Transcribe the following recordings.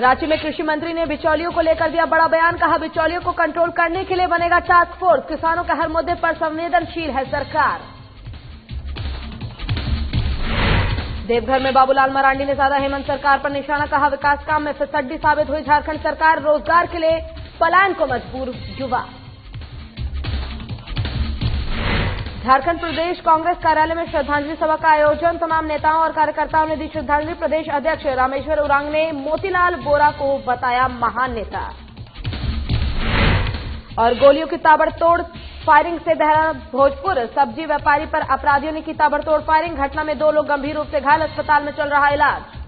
रांची में कृषि मंत्री ने बिचौलियों को लेकर दिया बड़ा बयान। कहा, बिचौलियों को कंट्रोल करने के लिए बनेगा टास्क फोर्स। किसानों के हर मुद्दे पर संवेदनशील है सरकार। देवघर में बाबूलाल मरांडी ने साधा हेमंत सरकार पर निशाना। कहा, विकास काम में फिसड्डी साबित हुई झारखंड सरकार। रोजगार के लिए पलायन को मजबूर युवा। झारखंड प्रदेश कांग्रेस कार्यालय में श्रद्धांजलि सभा का आयोजन। तमाम नेताओं और कार्यकर्ताओं ने दी श्रद्धांजलि। प्रदेश अध्यक्ष रामेश्वर उरांव ने मोतीलाल बोरा को बताया महान नेता। और गोलियों की ताबड़तोड़ फायरिंग से दहला भोजपुर। सब्जी व्यापारी पर अपराधियों ने की ताबड़तोड़ फायरिंग। घटना में 2 लोग गंभीर रूप से घायल। अस्पताल में चल रहा इलाज।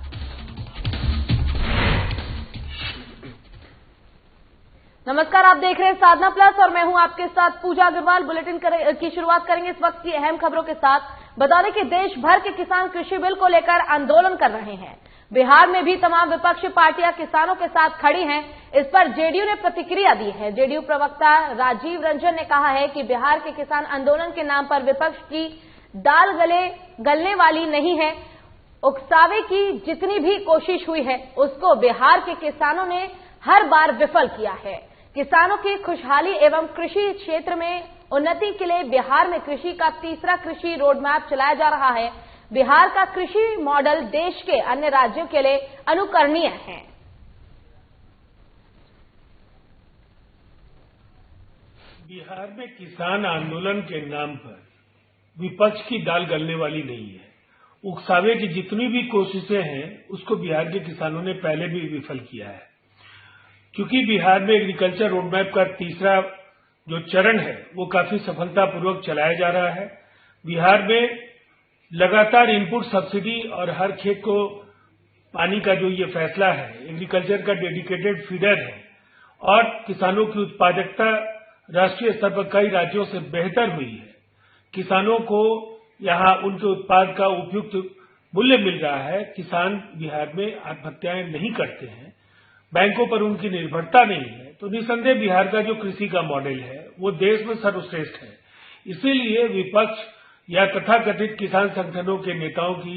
नमस्कार, आप देख रहे हैं साधना प्लस और मैं हूं आपके साथ पूजा अग्रवाल। बुलेटिन की शुरुआत करेंगे इस वक्त की अहम खबरों के साथ। बता दें कि देश भर के किसान कृषि बिल को लेकर आंदोलन कर रहे हैं। बिहार में भी तमाम विपक्षी पार्टियां किसानों के साथ खड़ी हैं। इस पर जेडीयू ने प्रतिक्रिया दी है। जेडीयू प्रवक्ता राजीव रंजन ने कहा है कि बिहार के किसान आंदोलन के नाम पर विपक्ष की दाल गलने वाली नहीं है। उकसावे की जितनी भी कोशिश हुई है उसको बिहार के किसानों ने हर बार विफल किया है। किसानों की खुशहाली एवं कृषि क्षेत्र में उन्नति के लिए बिहार में कृषि का तीसरा कृषि रोडमैप चलाया जा रहा है। बिहार का कृषि मॉडल देश के अन्य राज्यों के लिए अनुकरणीय है। बिहार में किसान आंदोलन के नाम पर विपक्ष की दाल गलने वाली नहीं है। उकसावे की जितनी भी कोशिशें हैं उसको बिहार के किसानों ने पहले भी विफल किया है। क्योंकि बिहार में एग्रीकल्चर रोडमैप का तीसरा जो चरण है वो काफी सफलतापूर्वक चलाया जा रहा है। बिहार में लगातार इनपुट सब्सिडी और हर खेत को पानी का जो ये फैसला है, एग्रीकल्चर का डेडिकेटेड फीडर है और किसानों की उत्पादकता राष्ट्रीय स्तर पर कई राज्यों से बेहतर हुई है। किसानों को यहाँ उनके उत्पाद का उपयुक्त मूल्य मिल रहा है। किसान बिहार में आत्महत्याएं नहीं करते हैं, बैंकों पर उनकी निर्भरता नहीं है। तो निसंदेह बिहार का जो कृषि का मॉडल है वो देश में सर्वश्रेष्ठ है। इसीलिए विपक्ष या तथाकथित किसान संगठनों के नेताओं की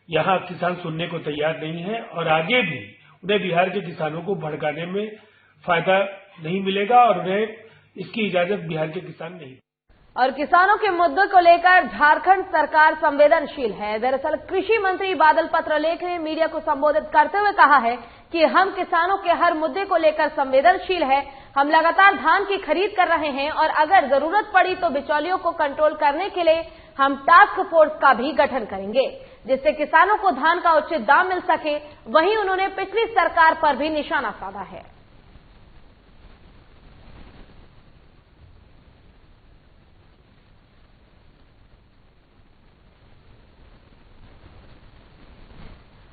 यहाँ किसान सुनने को तैयार नहीं है और आगे भी उन्हें बिहार के किसानों को भड़काने में फायदा नहीं मिलेगा और उन्हें इसकी इजाजत बिहार के किसान नहीं। और किसानों के मुद्दों को लेकर झारखंड सरकार संवेदनशील है। दरअसल कृषि मंत्री बादल पत्रलेख ने मीडिया को संबोधित करते हुए कहा है कि हम किसानों के हर मुद्दे को लेकर संवेदनशील है। हम लगातार धान की खरीद कर रहे हैं और अगर जरूरत पड़ी तो बिचौलियों को कंट्रोल करने के लिए हम टास्क फोर्स का भी गठन करेंगे, जिससे किसानों को धान का उचित दाम मिल सके। वहीं उन्होंने पिछली सरकार पर भी निशाना साधा है।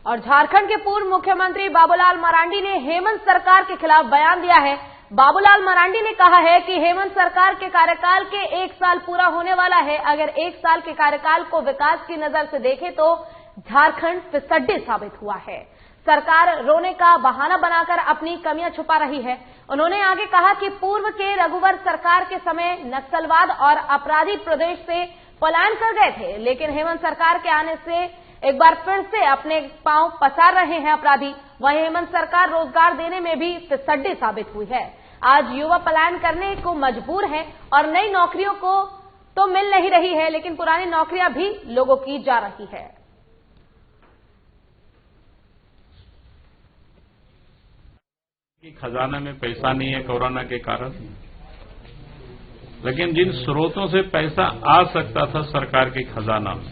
और झारखंड के पूर्व मुख्यमंत्री बाबूलाल मरांडी ने हेमंत सरकार के खिलाफ बयान दिया है। बाबूलाल मरांडी ने कहा है कि हेमंत सरकार के कार्यकाल के 1 साल पूरा होने वाला है। अगर 1 साल के कार्यकाल को विकास की नजर से देखें तो झारखंड फिसड्डी साबित हुआ है। सरकार रोने का बहाना बनाकर अपनी कमियां छुपा रही है। उन्होंने आगे कहा कि पूर्व के रघुवर सरकार के समय नक्सलवाद और अपराधी प्रदेश से पलायन कर गए थे, लेकिन हेमंत सरकार के आने से एक बार फिर से अपने पांव पसार रहे हैं अपराधी। वहीं हेमंत सरकार रोजगार देने में भी फिसड्डी साबित हुई है। आज युवा पलायन करने को मजबूर है और नई नौकरियों को तो मिल नहीं रही है, लेकिन पुरानी नौकरियां भी लोगों की जा रही है। खजाना में पैसा नहीं है कोरोना के कारण, लेकिन जिन स्रोतों से पैसा आ सकता था सरकार के खजाना में,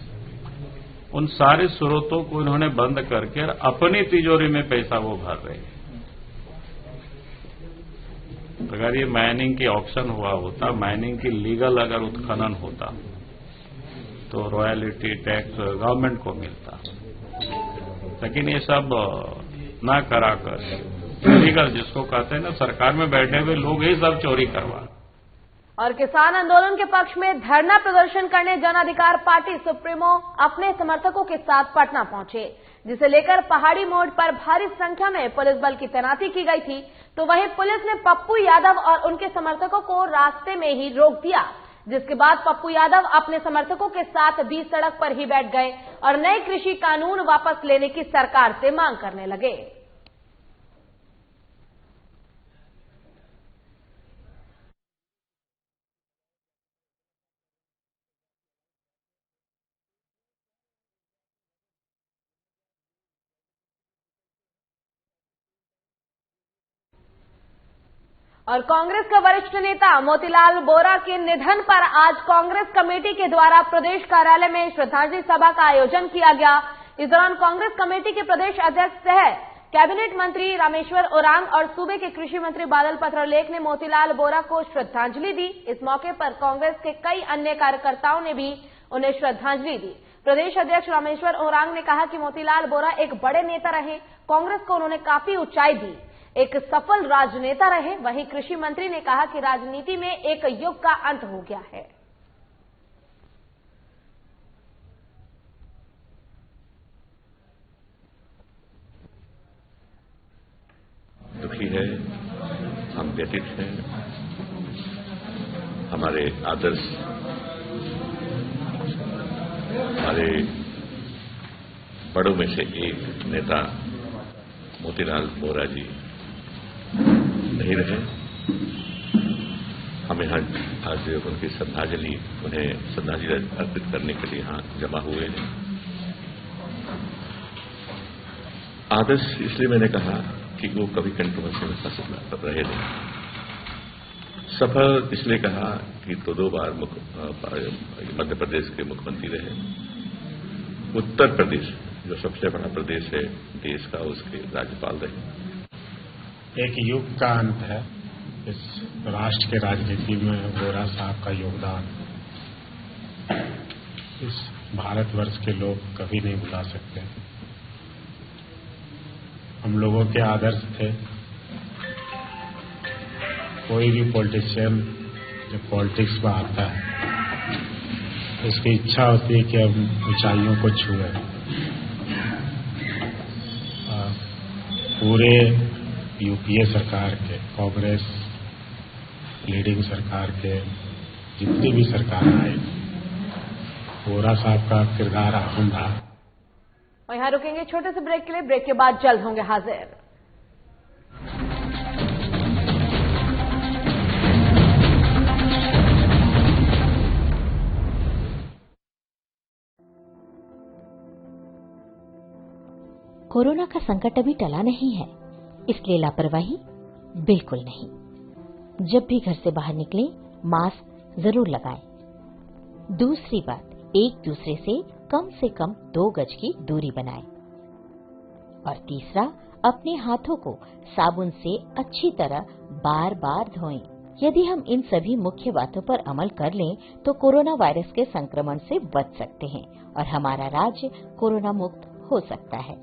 उन सारे स्रोतों को इन्होंने बंद करके अपनी तिजोरी में पैसा वो भर रहे हैं। अगर ये माइनिंग की ऑक्शन हुआ होता, माइनिंग की लीगल अगर उत्खनन होता तो रॉयल्टी टैक्स गवर्नमेंट को मिलता, लेकिन ये सब ना कराकर लीगल जिसको कहते हैं ना, सरकार में बैठे हुए लोग ही सब चोरी करवा। और किसान आंदोलन के पक्ष में धरना प्रदर्शन करने जन अधिकार पार्टी सुप्रीमो अपने समर्थकों के साथ पटना पहुंचे, जिसे लेकर पहाड़ी मोड़ पर भारी संख्या में पुलिस बल की तैनाती की गई थी। तो वहीं पुलिस ने पप्पू यादव और उनके समर्थकों को रास्ते में ही रोक दिया, जिसके बाद पप्पू यादव अपने समर्थकों के साथ बीच सड़क पर ही बैठ गए और नए कृषि कानून वापस लेने की सरकार से मांग करने लगे। और कांग्रेस का वरिष्ठ नेता मोतीलाल वोरा के निधन पर आज कांग्रेस कमेटी के द्वारा प्रदेश कार्यालय में श्रद्धांजलि सभा का आयोजन किया गया। इस दौरान कांग्रेस कमेटी के प्रदेश अध्यक्ष सह कैबिनेट मंत्री रामेश्वर ओरांग और सूबे के कृषि मंत्री बादल पत्रलेख ने मोतीलाल वोरा को श्रद्धांजलि दी। इस मौके पर कांग्रेस के कई अन्य कार्यकर्ताओं ने भी उन्हें श्रद्धांजलि दी। प्रदेश अध्यक्ष रामेश्वर ओरांग ने कहा कि मोतीलाल वोरा एक बड़े नेता रहे, कांग्रेस को उन्होंने काफी ऊंचाई दी, एक सफल राजनेता रहे। वहीं कृषि मंत्री ने कहा कि राजनीति में एक युग का अंत हो गया है। दुखी है, हम व्यथित हैं। हमारे आदर्श, हमारे बड़ों में से एक नेता मोतीलाल वोरा जी नहीं रहे। हम यहाँ आज उनकी उन्हें श्रद्धांजलि अर्पित करने के लिए यहाँ जमा हुए हैं। आदर्श इसलिए मैंने कहा कि वो कभी कंट्रोवर्सी में फंस रहे नहीं। सफल इसलिए कहा कि तो 2 बार मध्य प्रदेश के मुख्यमंत्री रहे। उत्तर प्रदेश जो सबसे बड़ा प्रदेश है देश का, उसके राज्यपाल रहे। एक युग का अंत है इस राष्ट्र के राजनीति में। वोरा साहब का योगदान इस भारतवर्ष के लोग कभी नहीं भुला सकते। हम लोगों के आदर्श थे। कोई भी पॉलिटिशियन जब पॉलिटिक्स में आता है उसकी इच्छा होती है कि हम ऊंचाइयों को छुए। पूरे यूपीए सरकार के, कांग्रेस लीडिंग सरकार के जितनी भी सरकार आए, वोरा साहब का किरदार अहम रहा। यहाँ रुकेंगे छोटे से ब्रेक के लिए। ब्रेक के बाद जल्द होंगे हाजिर। कोरोना का संकट अभी टला नहीं है, इसलिए लापरवाही बिल्कुल नहीं। जब भी घर से बाहर निकलें, मास्क जरूर लगाएं। दूसरी बात, एक दूसरे से कम 2 गज की दूरी बनाएं। और तीसरा, अपने हाथों को साबुन से अच्छी तरह बार बार धोएं। यदि हम इन सभी मुख्य बातों पर अमल कर लें तो कोरोना वायरस के संक्रमण से बच सकते हैं और हमारा राज्य कोरोना मुक्त हो सकता है।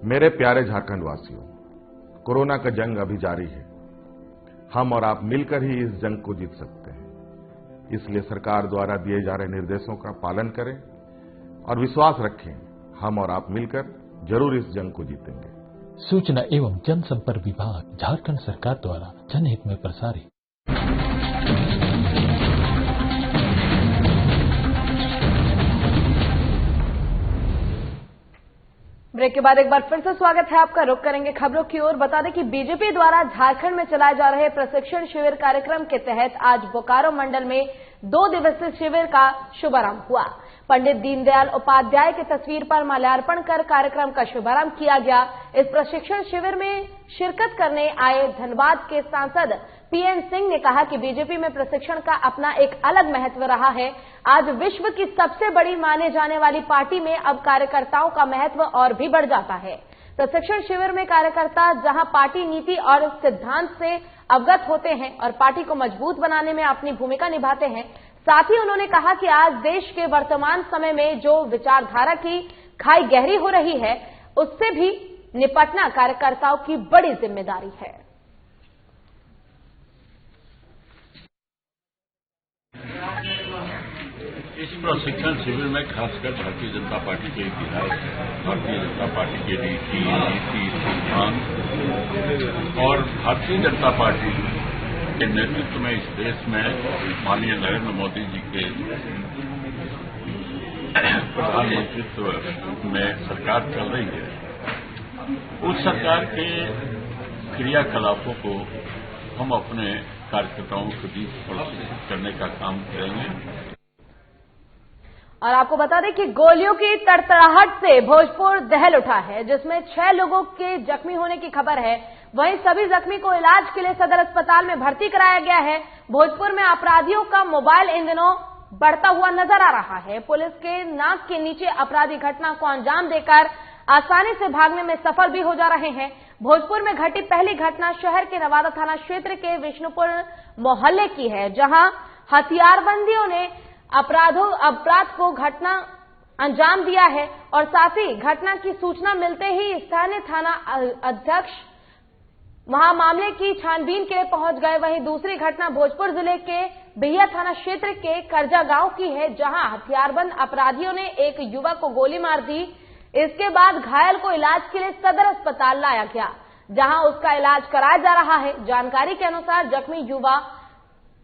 मेरे प्यारे झारखंड वासियों, कोरोना का जंग अभी जारी है। हम और आप मिलकर ही इस जंग को जीत सकते हैं। इसलिए सरकार द्वारा दिए जा रहे निर्देशों का पालन करें और विश्वास रखें, हम और आप मिलकर जरूर इस जंग को जीतेंगे। सूचना एवं जनसंपर्क विभाग, झारखंड सरकार द्वारा जनहित में प्रसारित। ब्रेक के बाद एक बार फिर से स्वागत है आपका। रुक करेंगे खबरों की ओर। बता दें कि बीजेपी द्वारा झारखंड में चलाए जा रहे प्रशिक्षण शिविर कार्यक्रम के तहत आज बोकारो मंडल में 2 दिवसीय शिविर का शुभारंभ हुआ। पंडित दीनदयाल उपाध्याय की तस्वीर पर माल्यार्पण कर कार्यक्रम का शुभारंभ किया गया। इस प्रशिक्षण शिविर में शिरकत करने आए धनबाद के सांसद पीएन सिंह ने कहा कि बीजेपी में प्रशिक्षण का अपना एक अलग महत्व रहा है। आज विश्व की सबसे बड़ी माने जाने वाली पार्टी में अब कार्यकर्ताओं का महत्व और भी बढ़ जाता है। प्रशिक्षण शिविर में कार्यकर्ता जहां पार्टी नीति और सिद्धांत से अवगत होते हैं और पार्टी को मजबूत बनाने में अपनी भूमिका निभाते हैं, साथ ही उन्होंने कहा कि आज देश के वर्तमान समय में जो विचारधारा की खाई गहरी हो रही है, उससे भी निपटना कार्यकर्ताओं की बड़ी जिम्मेदारी है। इस प्रशिक्षण शिविर में खासकर भारतीय जनता पार्टी के इतिहास, भारतीय जनता पार्टी के नीति सिद्धांत और भारतीय जनता पार्टी के नेतृत्व में इस देश में माननीय नरेंद्र मोदी जी के प्रधान नेतृत्व में सरकार चल रही है। उस सरकार के क्रियाकलापों को हम अपने कार्यकर्ताओं के बीच प्रशिक्षित करने का काम करेंगे। और आपको बता दें कि गोलियों की तड़तड़ाहट से भोजपुर दहल उठा है, जिसमें 6 लोगों के जख्मी होने की खबर है। वहीं सभी जख्मी को इलाज के लिए सदर अस्पताल में भर्ती कराया गया है। भोजपुर में अपराधियों का मोबाइल इन दिनों बढ़ता हुआ नजर आ रहा है। पुलिस के नाक के नीचे अपराधी घटना को अंजाम देकर आसानी से भागने में सफल भी हो जा रहे हैं। भोजपुर में घटी पहली घटना शहर के नवादा थाना क्षेत्र के विष्णुपुर मोहल्ले की है, जहां हथियारबंदियों ने अपराध को घटना अंजाम दिया है और साथ ही घटना की सूचना मिलते ही स्थानीय थाना अध्यक्ष वहां मामले की छानबीन के लिए पहुंच गए। वहीं दूसरी घटना भोजपुर जिले के बिहिया थाना क्षेत्र के करजा गांव की है, जहां हथियारबंद अपराधियों ने एक युवक को गोली मार दी। इसके बाद घायल को इलाज के लिए सदर अस्पताल लाया गया, जहां उसका इलाज कराया जा रहा है। जानकारी के अनुसार जख्मी युवा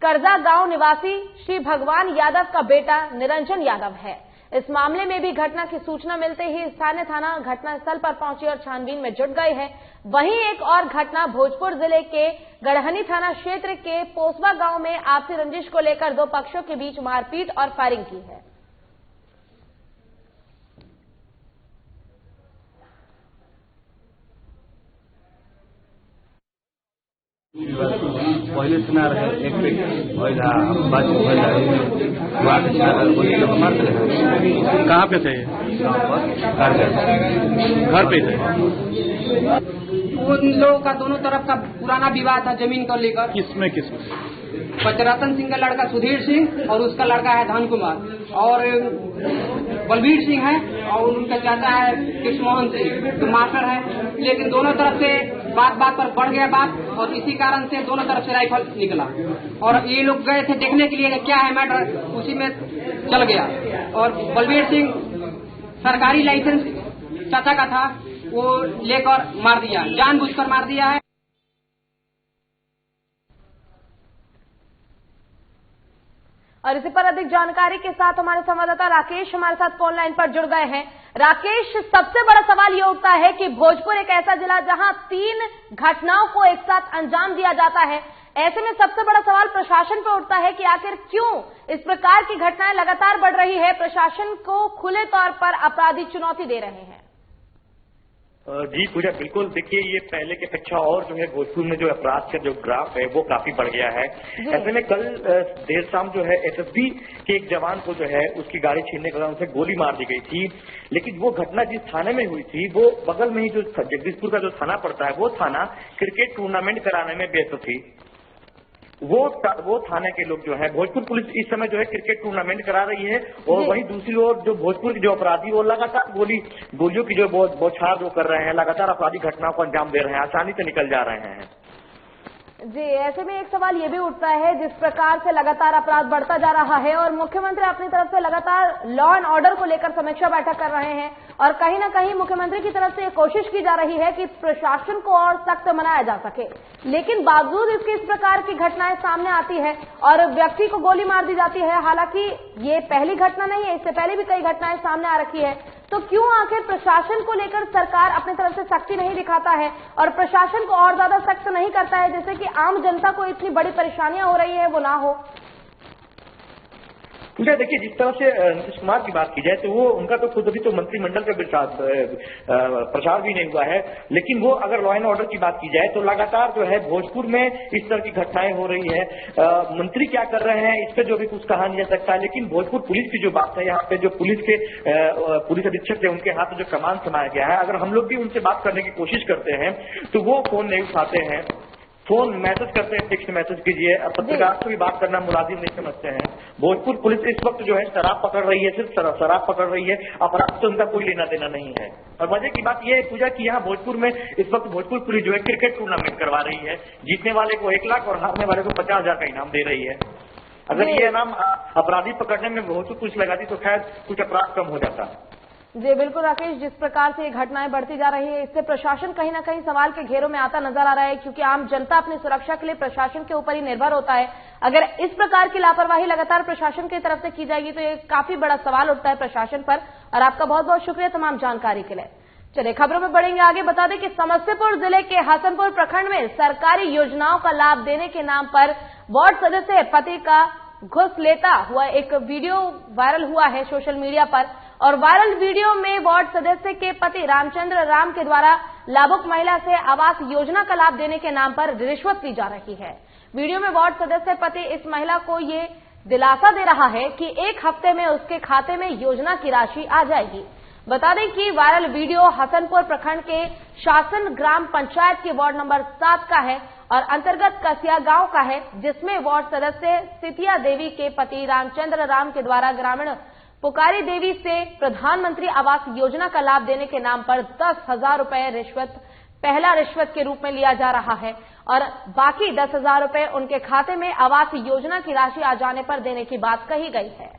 करजा गांव निवासी श्री भगवान यादव का बेटा निरंजन यादव है। इस मामले में भी घटना की सूचना मिलते ही स्थानीय थाना घटनास्थल पर पहुंची और छानबीन में जुट गए हैं। वहीं एक और घटना भोजपुर जिले के गढ़हनी थाना क्षेत्र के पोसवा गांव में आपसी रंजिश को लेकर दो पक्षों के बीच मारपीट और फायरिंग की है। पहले सुना रहे एक पे बात कहाँ पे थे? घर पे थे। उन लोगों का दोनों तरफ का पुराना विवाद था जमीन को लेकर। किसमें पचरतन सिंह का लड़का सुधीर सिंह और उसका लड़का है धन कुमार और बलबीर सिंह है और उनका चाचा है कृष्णमोहन सिंह, तो मास्टर है। लेकिन दोनों तरफ से बात पर बढ़ गया बात और इसी कारण से दोनों तरफ से राइफल निकला और ये लोग गए थे देखने के लिए क्या है मैटर, उसी में चल गया। और बलबीर सिंह सरकारी लाइसेंस चाचा का था, वो लेकर मार दिया, जानबूझकर मार दिया है। और इसी पर अधिक जानकारी के साथ हमारे संवाददाता राकेश हमारे साथ फोन लाइन पर जुड़ गए हैं। राकेश, सबसे बड़ा सवाल ये उठता है कि भोजपुर एक ऐसा जिला जहां 3 घटनाओं को एक साथ अंजाम दिया जाता है। ऐसे में सबसे बड़ा सवाल प्रशासन पर उठता है कि आखिर क्यों इस प्रकार की घटनाएं लगातार बढ़ रही है। प्रशासन को खुले तौर पर अपराधी चुनौती दे रहे हैं। जी पूजा, बिल्कुल। देखिए, ये पहले की अपेक्षा और जो है भोजपुर में जो अपराध का जो ग्राफ है वो काफी बढ़ गया है। ऐसे में कल देर शाम जो है एसएसबी के एक जवान को जो है उसकी गाड़ी छीनने के दौरान उसे गोली मार दी गई थी। लेकिन वो घटना जिस थाने में हुई थी वो बगल में ही जो जगदीशपुर का जो थाना पड़ता है वो थाना क्रिकेट टूर्नामेंट कराने में व्यस्त थी। वो थाने के लोग जो है, भोजपुर पुलिस इस समय जो है क्रिकेट टूर्नामेंट करा रही है और वहीं दूसरी ओर जो भोजपुर के जो अपराधी वो लगातार गोलियों की जो बौछार जो कर रहे हैं, लगातार अपराधी घटनाओं को अंजाम दे रहे हैं, आसानी से निकल जा रहे हैं। जी, ऐसे में एक सवाल ये भी उठता है, जिस प्रकार से लगातार अपराध बढ़ता जा रहा है और मुख्यमंत्री अपनी तरफ से लगातार लॉ एंड ऑर्डर को लेकर समीक्षा बैठक कर रहे हैं और कहीं ना कहीं मुख्यमंत्री की तरफ से ये कोशिश की जा रही है कि प्रशासन को और सख्त बनाया जा सके। लेकिन बावजूद इसके इस प्रकार की घटनाएं सामने आती है और व्यक्ति को गोली मार दी जाती है। हालांकि ये पहली घटना नहीं है, इससे पहले भी कई घटनाएं सामने आ रखी है। तो क्यों आखिर प्रशासन को लेकर सरकार अपनी तरफ से सख्ती नहीं दिखाता है और प्रशासन को और ज्यादा सख्त नहीं करता है, जिससे कि आम जनता को इतनी बड़ी परेशानियां हो रही है वो ना हो? देखिए, जिस तरह से नीतीश कुमार की बात की जाए तो वो उनका तो खुद अभी तो मंत्रिमंडल का प्रचार भी नहीं हुआ है। लेकिन वो अगर लॉ एंड ऑर्डर की बात की जाए तो लगातार जो है भोजपुर में इस तरह की घटनाएं हो रही है। मंत्री क्या कर रहे हैं इस पर जो भी कुछ कहा नहीं जा सकता है। लेकिन भोजपुर पुलिस की जो बात है, यहाँ पे जो पुलिस अधीक्षक है उनके हाथ में जो कमान समाया गया है, अगर हम लोग भी उनसे बात करने की कोशिश करते हैं तो वो फोन नहीं उठाते हैं, फोन मैसेज करते हैं, टेक्स्ट मैसेज कीजिए। पत्रकार से भी बात करना मुलाजिम नहीं समझते हैं। भोजपुर पुलिस इस वक्त जो है शराब पकड़ रही है, सिर्फ शराब पकड़ रही है, अपराध से उनका कोई लेना देना नहीं है। और मजे की बात यह है पूजा कि यहाँ भोजपुर में इस वक्त भोजपुर पुलिस जो है क्रिकेट टूर्नामेंट करवा रही है। जीतने वाले को 1 लाख और हारने वाले को 50,000 का इनाम दे रही है। अगर ये इनाम अपराधी पकड़ने में भोजपुर पुलिस लगाती तो शायद कुछ अपराध कम हो जाता। जी बिल्कुल राकेश, जिस प्रकार से ये घटनाएं बढ़ती जा रही है इससे प्रशासन कहीं ना कहीं सवाल के घेरों में आता नजर आ रहा है, क्योंकि आम जनता अपनी सुरक्षा के लिए प्रशासन के ऊपर ही निर्भर होता है। अगर इस प्रकार की लापरवाही लगातार प्रशासन की तरफ से की जाएगी तो ये काफी बड़ा सवाल उठता है प्रशासन पर। और आपका बहुत बहुत शुक्रिया तमाम जानकारी के लिए। चलिए खबरों में बढ़ेंगे आगे। बता दें कि समस्तीपुर जिले के हसनपुर प्रखंड में सरकारी योजनाओं का लाभ देने के नाम पर वार्ड सदस्य पति का घूस लेता हुआ एक वीडियो वायरल हुआ है सोशल मीडिया पर और वायरल वीडियो में वार्ड सदस्य के पति रामचंद्र राम के द्वारा लाभुक महिला से आवास योजना का लाभ देने के नाम पर रिश्वत ली जा रही है। वीडियो में वार्ड सदस्य पति इस महिला को ये दिलासा दे रहा है कि एक हफ्ते में उसके खाते में योजना की राशि आ जाएगी। बता दें कि वायरल वीडियो हसनपुर प्रखंड के शासन ग्राम पंचायत के वार्ड नंबर 7 का है और अंतर्गत कसिया गांव का है, जिसमें वार्ड सदस्य सितिया देवी के पति रामचंद्र राम के द्वारा ग्रामीण पुकारी देवी से प्रधानमंत्री आवास योजना का लाभ देने के नाम पर 10,000 रुपए रिश्वत पहला रिश्वत के रूप में लिया जा रहा है और बाकी 10,000 रुपए उनके खाते में आवास योजना की राशि आ जाने पर देने की बात कही गई है।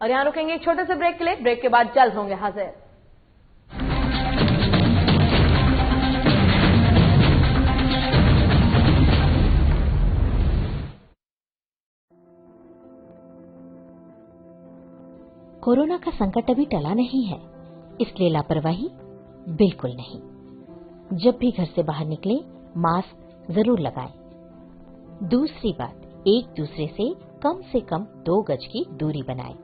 और यहां रुकेंगे एक छोटे से ब्रेक के लिए। ब्रेक के बाद जल्द होंगे हाजिर। कोरोना का संकट अभी टला नहीं है, इसलिए लापरवाही बिल्कुल नहीं। जब भी घर से बाहर निकले मास्क जरूर लगाएं। दूसरी बात, एक दूसरे से कम 2 गज की दूरी बनाएं।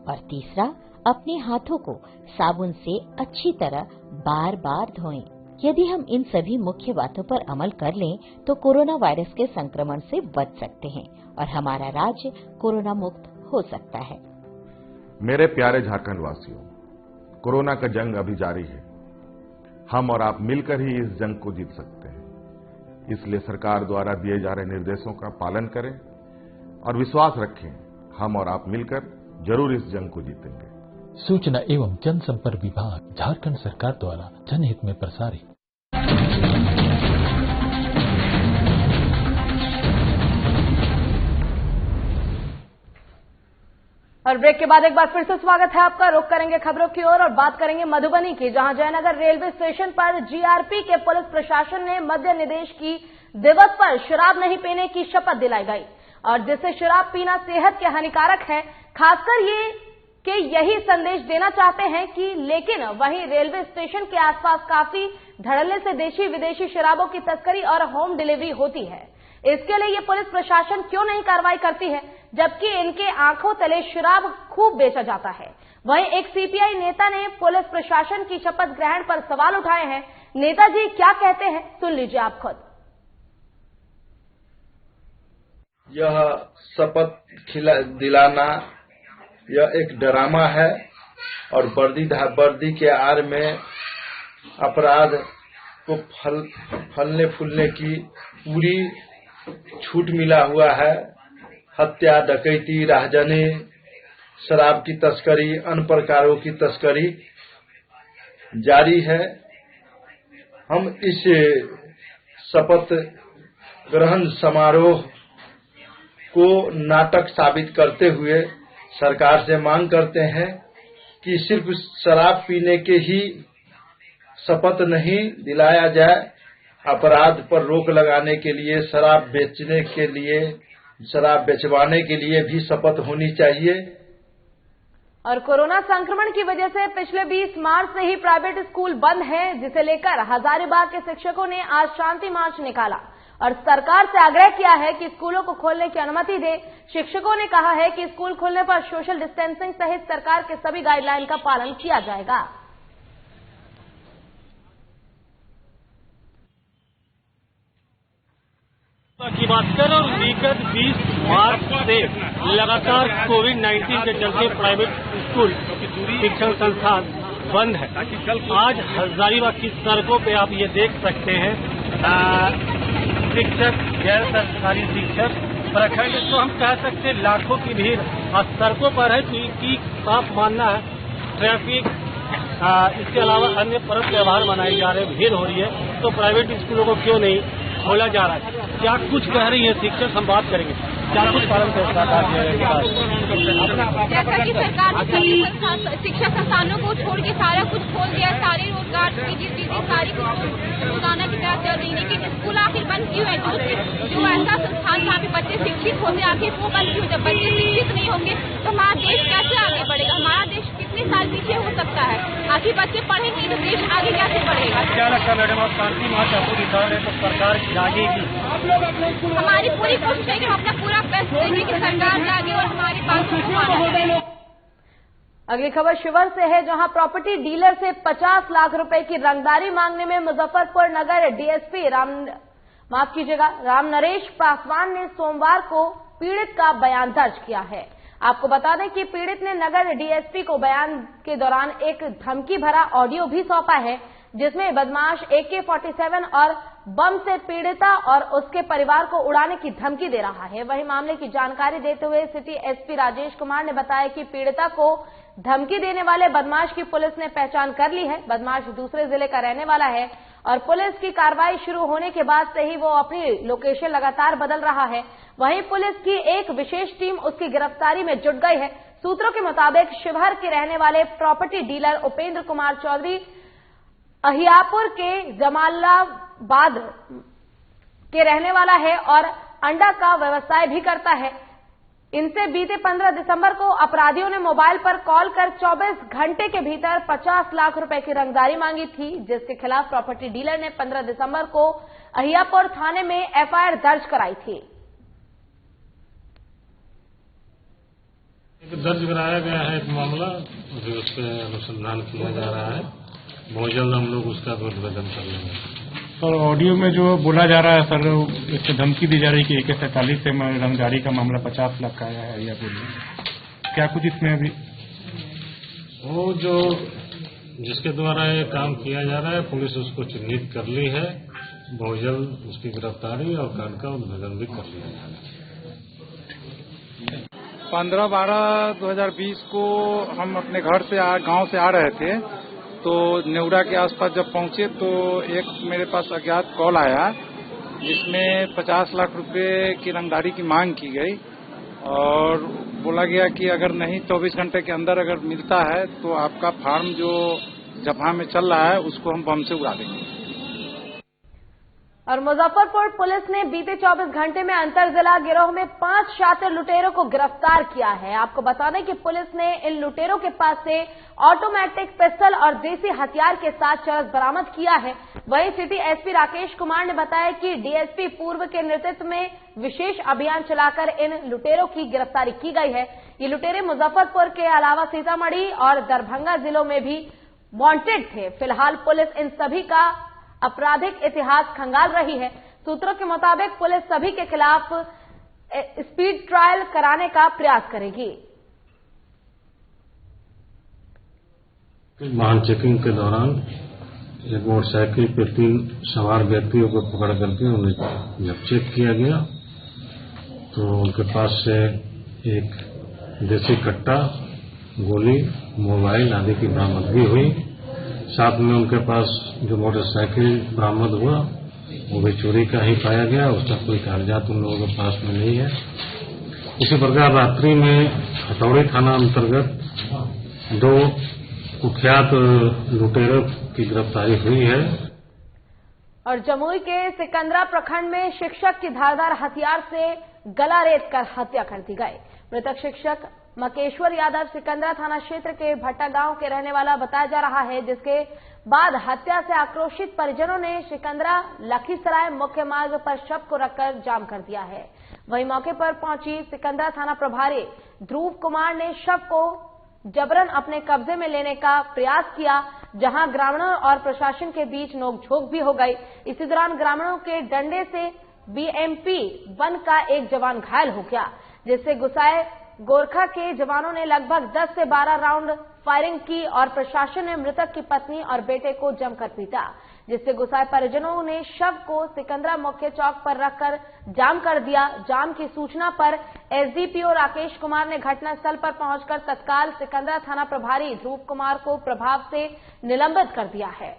और तीसरा, अपने हाथों को साबुन से अच्छी तरह बार बार धोएं। यदि हम इन सभी मुख्य बातों पर अमल कर लें तो कोरोना वायरस के संक्रमण से बच सकते हैं और हमारा राज्य कोरोना मुक्त हो सकता है। मेरे प्यारे झारखंड वासियों, कोरोना का जंग अभी जारी है। हम और आप मिलकर ही इस जंग को जीत सकते हैं। इसलिए सरकार द्वारा दिए जा रहे निर्देशों का पालन करें और विश्वास रखें, हम और आप मिलकर जरूर इस जंग को जीतेंगे। सूचना एवं जनसंपर्क विभाग, झारखंड सरकार द्वारा जनहित में प्रसारित। और ब्रेक के बाद एक बार फिर से स्वागत है आपका। रुख करेंगे खबरों की ओर और बात करेंगे मधुबनी की, जहां जयनगर रेलवे स्टेशन पर जीआरपी के पुलिस प्रशासन ने मद्य निषेध की दिवस पर शराब नहीं पीने की शपथ दिलाई गई और जिससे शराब पीना सेहत के हानिकारक है, खासकर ये कि यही संदेश देना चाहते हैं कि लेकिन वहीं रेलवे स्टेशन के आसपास काफी धड़ल्ले से देशी विदेशी शराबों की तस्करी और होम डिलीवरी होती है। इसके लिए ये पुलिस प्रशासन क्यों नहीं कार्रवाई करती है, जबकि इनके आंखों तले शराब खूब बेचा जाता है। वहीं एक सीपीआई नेता ने पुलिस प्रशासन की शपथ ग्रहण पर सवाल उठाए हैं। नेताजी क्या कहते हैं, सुन लीजिए आप खुद। यह शपथ दिलाना यह एक ड्रामा है और वर्दी के आड़ में अपराध को फलने फूलने की पूरी छूट मिला हुआ है। हत्या, डकैती, राहजनी, शराब की तस्करी, अन्य प्रकारों की तस्करी जारी है। हम इस शपथ ग्रहण समारोह को नाटक साबित करते हुए सरकार से मांग करते हैं कि सिर्फ शराब पीने के ही शपथ नहीं दिलाया जाए, अपराध पर रोक लगाने के लिए, शराब बेचने के लिए, शराब बेचवाने के लिए भी शपथ होनी चाहिए। और कोरोना संक्रमण की वजह से पिछले 20 मार्च से ही प्राइवेट स्कूल बंद हैं, जिसे लेकर हजारीबाग के शिक्षकों ने आज शांति मार्च निकाला और सरकार से आग्रह किया है कि स्कूलों को खोलने की अनुमति दे। शिक्षकों ने कहा है कि स्कूल खोलने पर सोशल डिस्टेंसिंग सहित सरकार के सभी गाइडलाइन का पालन किया जाएगा। की बात करें और विगत 20 मार्च से लगातार कोविड-19 के चलते प्राइवेट स्कूल शिक्षण संस्थान बंद है। आज हजारीबाग की सड़कों पे आप ये देख सकते हैं, शिक्षक, गैर सरकारी शिक्षक, प्रखंड तो हम कह सकते हैं लाखों की भीड़ आज सड़कों पर है, क्योंकि साफ मानना है ट्रैफिक, इसके अलावा अन्य पर्व त्योहार मनाए जा रहे, भीड़ हो रही है, तो प्राइवेट स्कूलों को क्यों नहीं खोला जा रहा है। क्या कुछ कह रही है शिक्षक, हम बात करेंगे। क्या कुछ पालन जैसा कि सरकार ने शिक्षा संस्थानों को छोड़ के सारा कुछ खोल दिया, सारे रोजगार की चीजें सारी रोजाना की तरह चल रही, लेकिन स्कूल आखिर बंद क्यों न्यू एजुकेशन जो ऐसा संस्थान जहाँ पे बच्चे शिक्षित होते, आखिर वो बंद क्यों? जब बच्चे शिक्षित नहीं होंगे तो हमारा देश कैसे आगे बढ़ेगा? हमारा देश कितने साल पीछे हो सकता है? आखिर बच्चे पढ़ेंगे तो देश आगे कैसे बढ़ेगा? क्या लगता है मैडम, आप शांति मार्च आपको दिखा रहे तो सरकार जागेगी? हमारी पूरी कोशिश है कि हम अपना पूरा बेस्ट देंगे कि सरकार जागे और हमारी बातों को माने। अगली खबर शिवहर से है, जहां प्रॉपर्टी डीलर से 50 लाख रुपए की रंगदारी मांगने में मुजफ्फरपुर नगर डीएसपी राम नरेश पासवान ने सोमवार को पीड़ित का बयान दर्ज किया है। आपको बता दें कि पीड़ित ने नगर डीएसपी को बयान के दौरान एक धमकी भरा ऑडियो भी सौंपा है, जिसमें बदमाश AK-47 और बम से पीड़िता और उसके परिवार को उड़ाने की धमकी दे रहा है। वहीं मामले की जानकारी देते हुए सिटी एसपी राजेश कुमार ने बताया कि पीड़िता को धमकी देने वाले बदमाश की पुलिस ने पहचान कर ली है। बदमाश दूसरे जिले का रहने वाला है और पुलिस की कार्रवाई शुरू होने के बाद से ही वो अपनी लोकेशन लगातार बदल रहा है। वहीं पुलिस की एक विशेष टीम उसकी गिरफ्तारी में जुट गई है। सूत्रों के मुताबिक शिवहर के रहने वाले प्रॉपर्टी डीलर उपेंद्र कुमार चौधरी अहियापुर के जमालाबाद के रहने वाला है और अंडा का व्यवसाय भी करता है। इनसे बीते 15 दिसंबर को अपराधियों ने मोबाइल पर कॉल कर 24 घंटे के भीतर 50 लाख रुपए की रंगदारी मांगी थी, जिसके खिलाफ प्रॉपर्टी डीलर ने 15 दिसंबर को अहियापुर थाने में एफआईआर दर्ज कराई थी। दर्ज कराया गया है एक मामला, अभी उस पर अनुसंधान किया जा रहा है। बहुत जल्द हम लोग उसका उद्भेदन कर लेंगे। और ऑडियो में जो बोला जा रहा है सर, इससे धमकी दी जा रही है कि AK-47 से रंगदारी का मामला 50 लाख का आया है या क्या कुछ इसमें अभी? वो जो जिसके द्वारा ये काम किया जा रहा है, पुलिस उसको चिन्हित कर ली है। बहुत जल्द उसकी गिरफ्तारी और कांड का उद्भेदन भी कर लिया जाएगा। 15/12/2020 को हम अपने घर से गांव से आ रहे थे, तो नेवरा के आसपास जब पहुंचे तो एक मेरे पास अज्ञात कॉल आया, जिसमें 50 लाख रुपए की रंगदारी की मांग की गई और बोला गया कि अगर नहीं 24 घंटे के अंदर अगर मिलता है तो आपका फार्म जो जफा में चल रहा है उसको हम बम से उड़ा देंगे। और मुजफ्फरपुर पुलिस ने बीते 24 घंटे में अंतर जिला गिरोह में 5 शातिर लुटेरों को गिरफ्तार किया है। आपको बता दें कि पुलिस ने इन लुटेरों के पास से ऑटोमेटिक पिस्टल और देसी हथियार के साथ चरस बरामद किया है। वहीं सिटी एसपी राकेश कुमार ने बताया कि डीएसपी पूर्व के नेतृत्व में विशेष अभियान चलाकर इन लुटेरों की गिरफ्तारी की गई है। ये लुटेरे मुजफ्फरपुर के अलावा सीतामढ़ी और दरभंगा जिलों में भी वांटेड थे। फिलहाल पुलिस इन सभी का आपराधिक इतिहास खंगाल रही है। सूत्रों के मुताबिक पुलिस सभी के खिलाफ स्पीड ट्रायल कराने का प्रयास करेगी। वाहन चेकिंग के दौरान एक मोटरसाइकिल पे 3 सवार व्यक्तियों को पकड़ करके उन्हें जब चेक किया गया तो उनके पास से एक देसी कट्टा, गोली, मोबाइल आदि की बरामदगी हुई। साथ में उनके पास जो मोटरसाइकिल बरामद हुआ वो भी चोरी का ही पाया गया, उसका कोई कागजात उन लोगों के पास में नहीं है। इसी प्रकार रात्रि में हथौड़ी थाना अंतर्गत 2 कुख्यात लुटेरों की गिरफ्तारी हुई है। और जमुई के सिकंदरा प्रखंड में शिक्षक की धारदार हथियार से गला रेत कर हत्या कर दी गई। मृतक शिक्षक मकेश्वर यादव सिकंदरा थाना क्षेत्र के भट्टा गांव के रहने वाला बताया जा रहा है, जिसके बाद हत्या से आक्रोशित परिजनों ने सिकंदरा लखीसराय मुख्य मार्ग पर शव को रखकर जाम कर दिया है। वहीं मौके पर पहुंची सिकंदरा थाना प्रभारी ध्रुव कुमार ने शव को जबरन अपने कब्जे में लेने का प्रयास किया, जहां ग्रामीणों और प्रशासन के बीच नोकझोंक भी हो गई। इसी दौरान ग्रामीणों के डंडे से BMP 1 का एक जवान घायल हो गया, जिससे गुस्साए गोरखा के जवानों ने लगभग 10 से 12 राउंड फायरिंग की और प्रशासन ने मृतक की पत्नी और बेटे को जमकर पीटा, जिससे गुस्साए परिजनों ने शव को सिकंदरा मुख्य चौक पर रखकर जाम कर दिया। जाम की सूचना पर SDPO राकेश कुमार ने घटनास्थल पर पहुंचकर तत्काल सिकंदरा थाना प्रभारी ध्रुव कुमार को प्रभाव से निलंबित कर दिया है।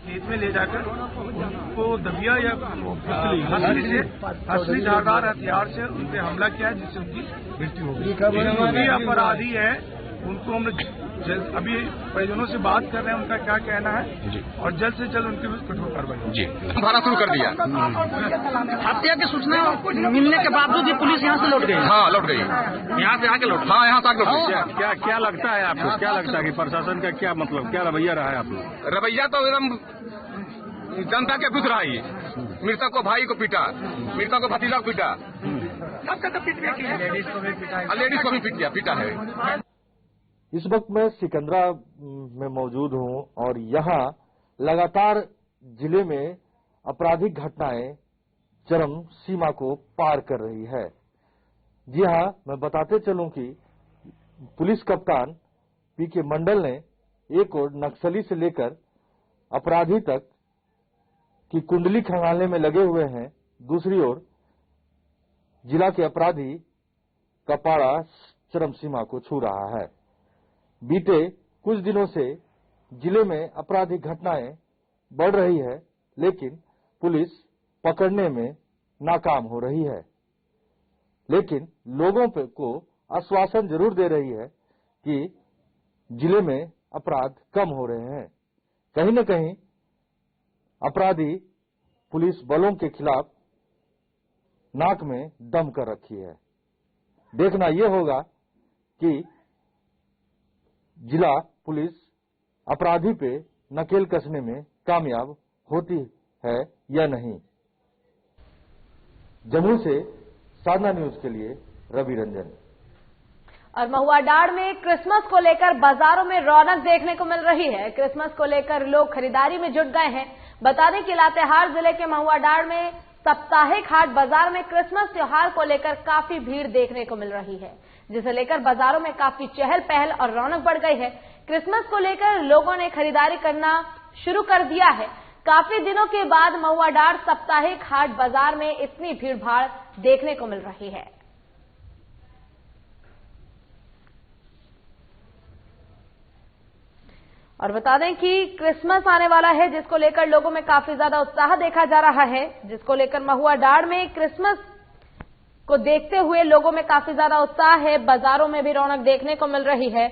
खेत में ले जाकर उनको दबिया या असली धारदार हथियार से उन पे हमला किया, जिससे उनकी मृत्यु हो गई। जो भी अपराधी है उनको हमने अभी परिजनों से बात कर रहे हैं, उनका क्या कहना है जी, और जल्द से जल्द उनके विरुद्ध कठोर कार्रवाई जी। धारा शुरू कर दिया। हत्या की सूचना मिलने के बावजूद ये पुलिस यहाँ से लौट गई। हाँ, लौट गई, यहाँ से आके लौट। हाँ, यहाँ से आके लौट। क्या लगता है आपको, क्या लगता है कि प्रशासन का क्या मतलब, क्या रवैया रहा है आप लोग? रवैया तो एकदम जनता के विरुद्ध रहा है। मृतक को भाई को पीटा, मृतक को भतीजा को पीटा, लेडीज को भी पीटा है। इस वक्त मैं सिकंदरा में मौजूद हूं और यहाँ लगातार जिले में आपराधिक घटनाएं चरम सीमा को पार कर रही है। जी हां, मैं बताते चलूं कि पुलिस कप्तान पीके मंडल ने एक और नक्सली से लेकर अपराधी तक की कुंडली खंगालने में लगे हुए हैं, दूसरी ओर जिला के अपराधी का पारा चरम सीमा को छू रहा है। बीते कुछ दिनों से जिले में आपराधिक घटनाएं बढ़ रही है, लेकिन पुलिस पकड़ने में नाकाम हो रही है। लेकिन लोगों को आश्वासन जरूर दे रही है कि जिले में अपराध कम हो रहे हैं। कहीं न कहीं अपराधी पुलिस बलों के खिलाफ नाक में दम कर रखी है। देखना यह होगा कि जिला पुलिस अपराधी पे नकेल कसने में कामयाब होती है या नहीं। जम्मू से साधना न्यूज के लिए रवि रंजन। और महुआडांड़ में क्रिसमस को लेकर बाजारों में रौनक देखने को मिल रही है। क्रिसमस को लेकर लोग खरीदारी में जुट गए हैं। बता दें कि लातेहार जिले के महुआडांड़ में साप्ताहिक हाट बाजार में क्रिसमस त्योहार को लेकर काफी भीड़ देखने को मिल रही है, जिसे लेकर बाजारों में काफी चहल पहल और रौनक बढ़ गई है। क्रिसमस को लेकर लोगों ने खरीदारी करना शुरू कर दिया है। काफी दिनों के बाद महुआडांड़ साप्ताहिक हाट बाजार में इतनी भीड़ भाड़ देखने को मिल रही है। और बता दें कि क्रिसमस आने वाला है, जिसको लेकर लोगों में काफी ज्यादा उत्साह देखा जा रहा है, जिसको लेकर महुआडांड़ में क्रिसमस को देखते हुए लोगों में काफी ज्यादा उत्साह है। बाजारों में भी रौनक देखने को मिल रही है।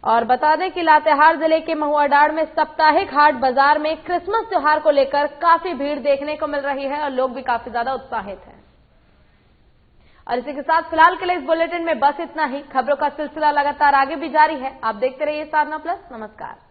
और बता दें कि लातेहार जिले के महुआडांड़ में साप्ताहिक हाट बाजार में क्रिसमस त्योहार को लेकर काफी भीड़ देखने को मिल रही है और लोग भी काफी ज्यादा उत्साहित हैं। और इसी के साथ फिलहाल के लिए इस बुलेटिन में बस इतना ही। खबरों का सिलसिला लगातार आगे भी जारी है। आप देखते रहिए साधना प्लस। नमस्कार।